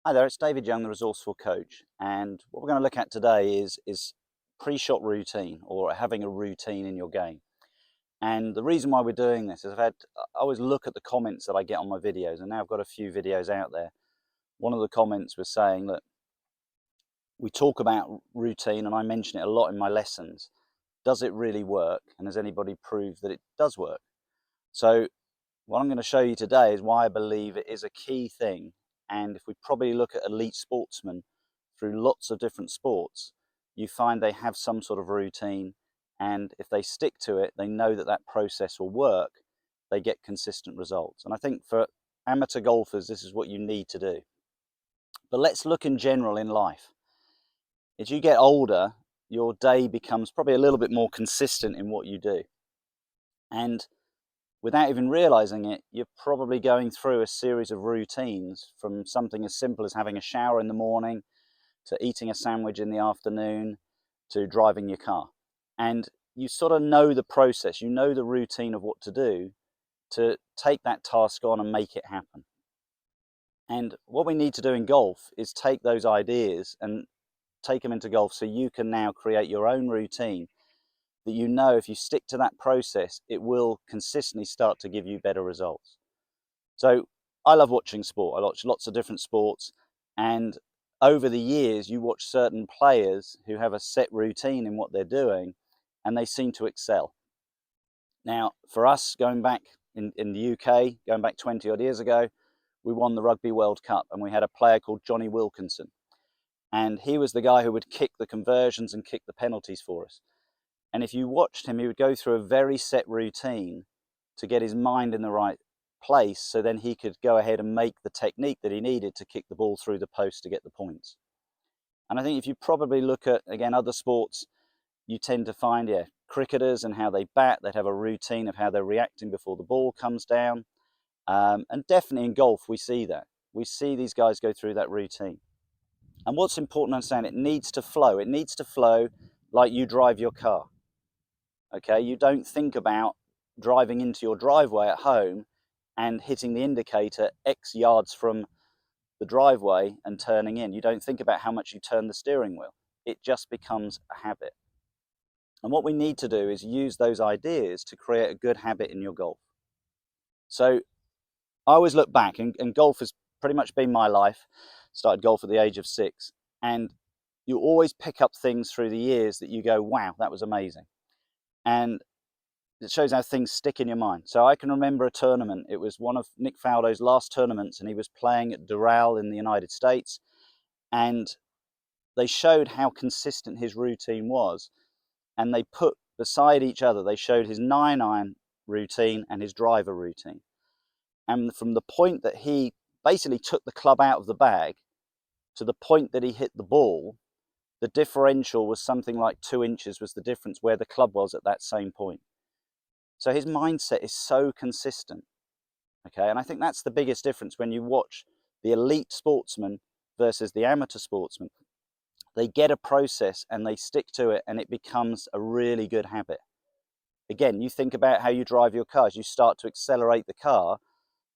Hi there, it's David Young, the Resourceful Coach, and what we're going to look at today is pre-shot routine, or having a routine in your game. And the reason why we're doing this is I always look at the comments that I get on my videos, and now I've got a few videos out there. One of the comments was saying that we talk about routine, and I mention it a lot in my lessons. Does it really work? And has anybody proved that it does work? So what I'm going to show you today is why I believe it is a key thing. And if we probably look at elite sportsmen through lots of different sports, you find they have some sort of routine, and if they stick to it, they know that that process will work, they get consistent results. And I think for amateur golfers, this is what you need to do. But let's look in general in life. As you get older, your day becomes probably a little bit more consistent in what you do. And without even realizing it, you're probably going through a series of routines, from something as simple as having a shower in the morning, to eating a sandwich in the afternoon, to driving your car. And you sort of know the process, you know the routine of what to do to take that task on and make it happen. And what we need to do in golf is take those ideas and take them into golf, so you can now create your own routine that you know if you stick to that process, it will consistently start to give you better results. So I love watching sport. I watch lots of different sports, and over the years you watch certain players who have a set routine in what they're doing, and they seem to excel. Now for us, going back in the UK, going back 20 odd years ago, we won the Rugby World Cup, and we had a player called Johnny Wilkinson, and he was the guy who would kick the conversions and kick the penalties for us. And if you watched him, he would go through a very set routine to get his mind in the right place, so then he could go ahead and make the technique that he needed to kick the ball through the post to get the points. And I think if you probably look at, again, other sports, you tend to find, cricketers and how they bat, they'd have a routine of how they're reacting before the ball comes down. And definitely in golf, we see that. We see these guys go through that routine. And what's important to understand, it needs to flow. It needs to flow like you drive your car. Okay, you don't think about driving into your driveway at home and hitting the indicator X yards from the driveway and turning in. You don't think about how much you turn the steering wheel. It just becomes a habit. And what we need to do is use those ideas to create a good habit in your golf. So I always look back, and golf has pretty much been my life. Started golf at the age of 6, and you always pick up things through the years that you go, wow, that was amazing. And it shows how things stick in your mind. So I can remember a tournament. It was one of Nick Faldo's last tournaments, and he was playing at Doral in the United States. And they showed how consistent his routine was. And they put beside each other, they showed his 9-iron routine and his driver routine. And from the point that he basically took the club out of the bag to the point that he hit the ball, the differential was something like 2 inches was the difference where the club was at that same point. So his mindset is so consistent, okay? And I think that's the biggest difference when you watch the elite sportsman versus the amateur sportsman. They get a process and they stick to it, and it becomes a really good habit. Again, you think about how you drive your cars. You start to accelerate the car.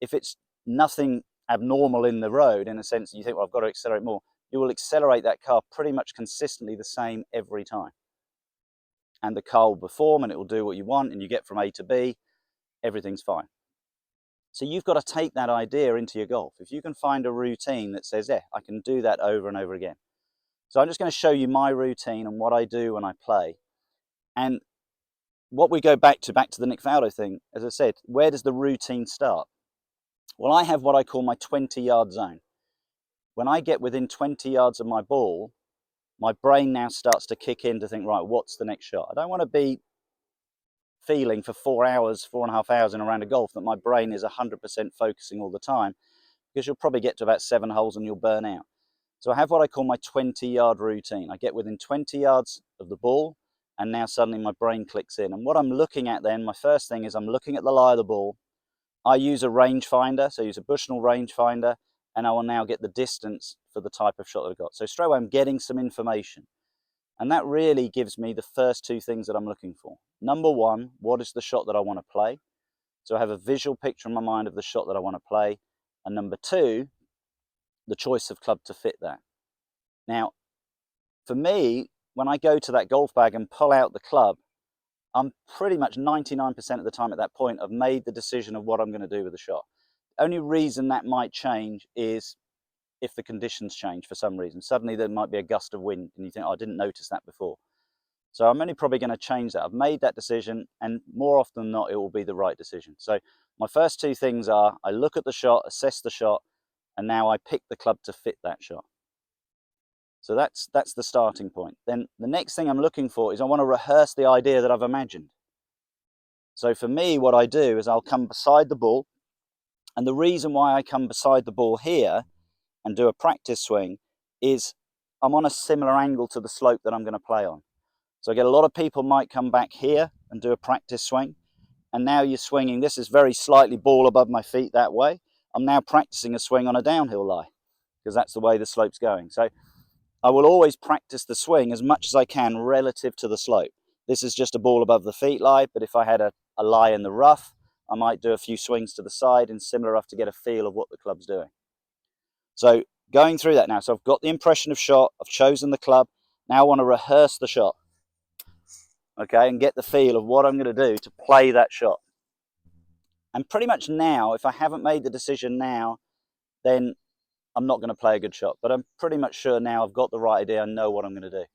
If it's nothing abnormal in the road, in a sense, you think, well, I've got to accelerate more, you will accelerate that car pretty much consistently the same every time. And the car will perform, and it will do what you want, and you get from A to B, everything's fine. So you've got to take that idea into your golf. If you can find a routine that says, yeah, I can do that over and over again. So I'm just going to show you my routine and what I do when I play. And what we go back to the Nick Faldo thing, as I said, where does the routine start? Well, I have what I call my 20-yard zone. When I get within 20 yards of my ball, my brain now starts to kick in to think, right, what's the next shot? I don't want to be feeling for 4 hours, 4.5 hours in a round of golf that my brain is 100% focusing all the time, because you'll probably get to about 7 holes and you'll burn out. So I have what I call my 20-yard routine. I get within 20 yards of the ball, and now suddenly my brain clicks in. And what I'm looking at then, my first thing is I'm looking at the lie of the ball. I use a rangefinder, so I use a Bushnell rangefinder, and I will now get the distance for the type of shot that I've got. So straight away I'm getting some information. And that really gives me the first 2 things that I'm looking for. Number 1, what is the shot that I want to play? So I have a visual picture in my mind of the shot that I want to play. And number 2, the choice of club to fit that. Now, for me, when I go to that golf bag and pull out the club, I'm pretty much 99% of the time at that point, I've made the decision of what I'm going to do with the shot. The only reason that might change is if the conditions change for some reason. Suddenly there might be a gust of wind and you think, oh, I didn't notice that before. So I'm only probably going to change that. I've made that decision, and more often than not, it will be the right decision. So my first two things are I look at the shot, assess the shot, and now I pick the club to fit that shot. So that's the starting point. Then the next thing I'm looking for is I want to rehearse the idea that I've imagined. So for me, what I do is I'll come beside the ball, and the reason why I come beside the ball here and do a practice swing is I'm on a similar angle to the slope that I'm going to play on. So I get a lot of people might come back here and do a practice swing, and now you're swinging. This is very slightly ball above my feet that way. I'm now practicing a swing on a downhill lie because that's the way the slope's going. So I will always practice the swing as much as I can relative to the slope. This is just a ball above the feet lie, but if I had a lie in the rough, I might do a few swings to the side in similar rough to get a feel of what the club's doing. So going through that now, so I've got the impression of shot, I've chosen the club, now I want to rehearse the shot. Okay, and get the feel of what I'm going to do to play that shot. And pretty much now, if I haven't made the decision now, then I'm not going to play a good shot. But I'm pretty much sure now I've got the right idea, I know what I'm going to do.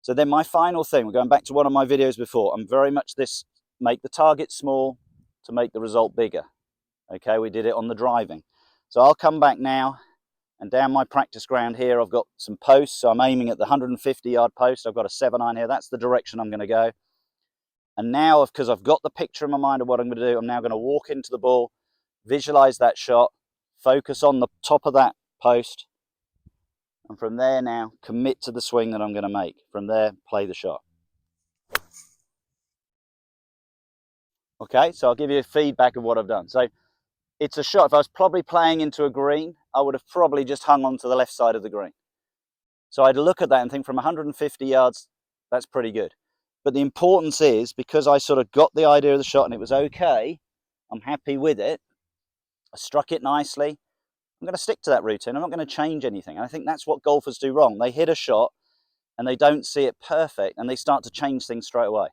So then my final thing, we're going back to one of my videos before, I'm very much this, make the target small to make the result bigger. Okay, we did it on the driving. So I'll come back now, and down my practice ground here, I've got some posts. So I'm aiming at the 150-yard post. I've got a 7-iron here. That's the direction I'm going to go. And now, because I've got the picture in my mind of what I'm going to do, I'm now going to walk into the ball, visualize that shot, focus on the top of that post, and from there now, commit to the swing that I'm going to make. From there, play the shot. Okay, so I'll give you a feedback of what I've done. So it's a shot. If I was probably playing into a green, I would have probably just hung on to the left side of the green. So I'd look at that and think from 150 yards, that's pretty good. But the importance is, because I sort of got the idea of the shot and it was okay, I'm happy with it, I struck it nicely, I'm going to stick to that routine. I'm not going to change anything. And I think that's what golfers do wrong. They hit a shot and they don't see it perfect and they start to change things straight away.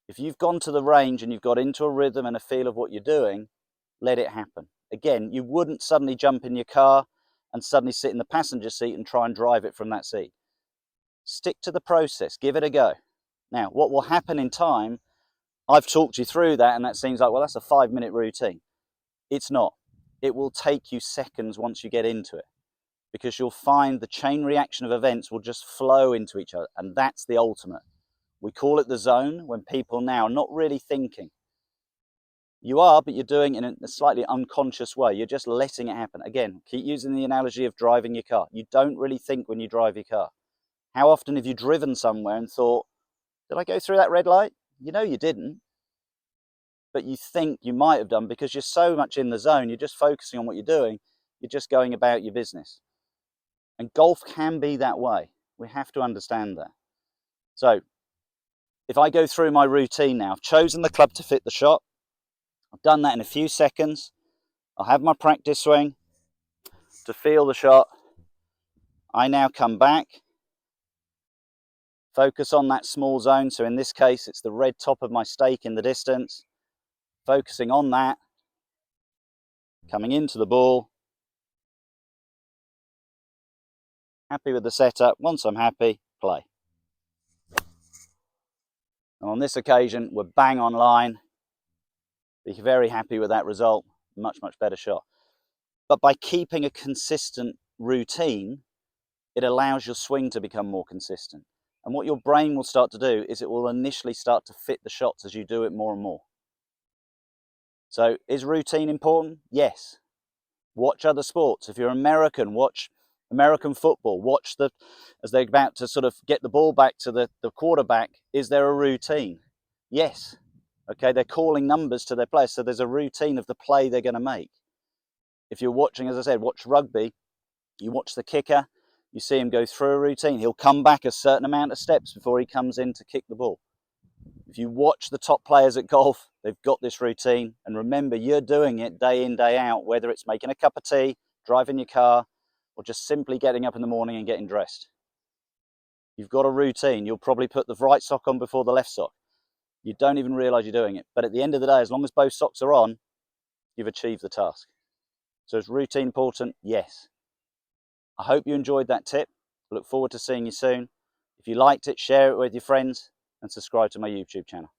If you've gone to the range and you've got into a rhythm and a feel of what you're doing, let it happen. Again, you wouldn't suddenly jump in your car and suddenly sit in the passenger seat and try and drive it from that seat. Stick to the process, give it a go. Now, what will happen in time, I've talked you through that and that seems like, well, that's a 5-minute routine. It's not. It will take you seconds once you get into it, because you'll find the chain reaction of events will just flow into each other, and that's the ultimate. We call it the zone when people now are not really thinking. You are, but you're doing it in a slightly unconscious way. You're just letting it happen. Again, keep using the analogy of driving your car. You don't really think when you drive your car. How often have you driven somewhere and thought, did I go through that red light? You know you didn't, but you think you might have done because you're so much in the zone, you're just focusing on what you're doing, you're just going about your business. And golf can be that way. We have to understand that. So if I go through my routine now, I've chosen the club to fit the shot. I've done that in a few seconds. I'll have my practice swing to feel the shot. I now come back, focus on that small zone. So in this case, it's the red top of my stake in the distance. Focusing on that, coming into the ball. Happy with the setup. Once I'm happy, play. And on this occasion, we're bang on line. Be very happy with that result. Much, much better shot. But by keeping a consistent routine, it allows your swing to become more consistent. And what your brain will start to do is it will initially start to fit the shots as you do it more and more. So is routine important? Yes. Watch other sports. If you're American, watch American football. Watch as they're about to sort of get the ball back to the quarterback. Is there a routine? Yes. Okay, they're calling numbers to their players, so there's a routine of the play they're going to make. If you're watching, as I said, watch rugby, you watch the kicker, you see him go through a routine. He'll come back a certain amount of steps before he comes in to kick the ball. If you watch the top players at golf, they've got this routine. And remember, you're doing it day in, day out, whether it's making a cup of tea, driving your car, or just simply getting up in the morning and getting dressed. You've got a routine. You'll probably put the right sock on before the left sock. You don't even realise you're doing it. But at the end of the day, as long as both socks are on, you've achieved the task. So is routine important? Yes. I hope you enjoyed that tip. I look forward to seeing you soon. If you liked it, share it with your friends and subscribe to my YouTube channel.